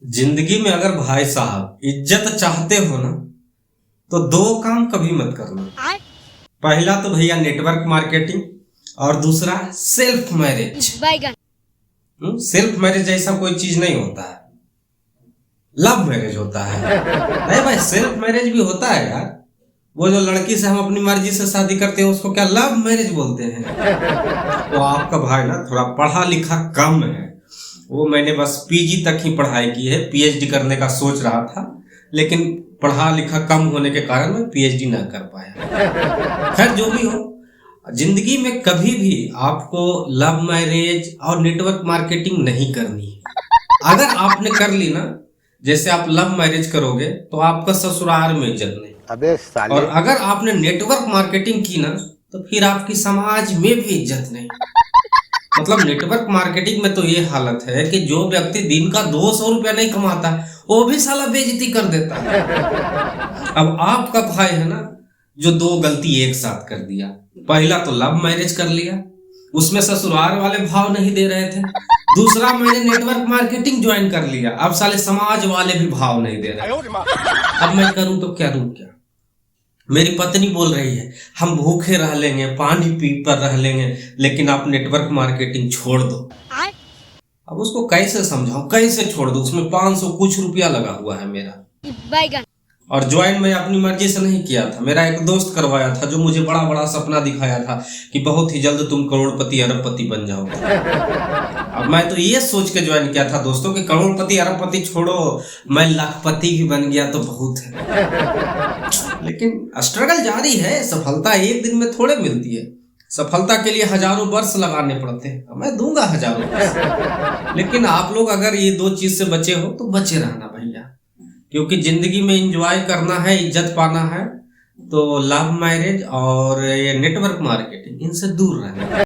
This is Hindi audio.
जिंदगी में अगर भाई साहब इज्जत चाहते हो ना तो दो काम कभी मत करना। पहला तो भैया नेटवर्क मार्केटिंग और दूसरा सेल्फ मैरिज। सेल्फ मैरिज जैसा कोई चीज नहीं होता है, लव मैरिज होता है। नहीं भाई, सेल्फ मैरिज भी होता है यार। वो जो लड़की से हम अपनी मर्जी से शादी करते हैं उसको क्या लव मैरिज बोलते हैं? तो आपका भाई ना थोड़ा पढ़ा लिखा कम है। वो मैंने बस पीजी तक ही पढ़ाई की है, पीएचडी करने का सोच रहा था, लेकिन पढ़ा लिखा कम होने के कारण मैं पीएचडी ना कर पाया। खैर जो भी हो, जिंदगी में कभी भी आपको लव मैरिज और नेटवर्क मार्केटिंग नहीं करनी है। अगर आपने कर ली ना, जैसे आप लव मैरिज करोगे तो आपका ससुराल में इज्जत नहीं। अबे साले। और अगर आपने नेटवर्क मार्केटिंग की ना तो फिर आपकी समाज में भी इज्जत नहीं। मतलब नेटवर्क मार्केटिंग में तो ये हालत है कि जो व्यक्ति दिन का 200 रुपया नहीं कमाता वो भी साला बेइज्जती कर देता है। अब आपका भाई है ना जो दो गलती एक साथ कर दिया। पहला तो लव मैरिज कर लिया, उसमें ससुराल वाले भाव नहीं दे रहे थे। दूसरा मैंने नेटवर्क मार्केटिंग ज्वाइन कर लिया, अब साले समाज वाले भी भाव नहीं दे रहे। अब मैं करूं तो क्या दूं क्या? मेरी पत्नी बोल रही है हम भूखे रह लेंगे, पानी पी पर रह लेंगे, लेकिन आप नेटवर्क मार्केटिंग छोड़ दो। अब उसको कैसे समझाऊं, कैसे छोड़ दो? उसमें 500 कुछ रुपया लगा हुआ है मेरा। और ज्वाइन मैं अपनी मर्जी से नहीं किया था, मेरा एक दोस्त करवाया था जो मुझे बड़ा बड़ा सपना दिखाया था कि बहुत ही जल्द तुम करोड़पति अरबपति बन जाओगे। अब मैं तो ये सोच के ज्वाइन किया था दोस्तों कि करोड़पति अरबपति छोड़ो, मैं लाखपति भी बन गया तो बहुत है। लेकिन स्ट्रगल जारी है, सफलता एक दिन में थोड़े मिलती है। सफलता के लिए हजारों वर्ष लगाने पड़ते हैं, मैं दूंगा हजारों वर्ष। लेकिन आप लोग अगर ये दो चीज से बचे हो तो बचे रहना भैया, क्योंकि जिंदगी में एंजॉय करना है, इज्जत पाना है, तो लव मैरिज और ये नेटवर्क मार्केटिंग इनसे दूर रहना।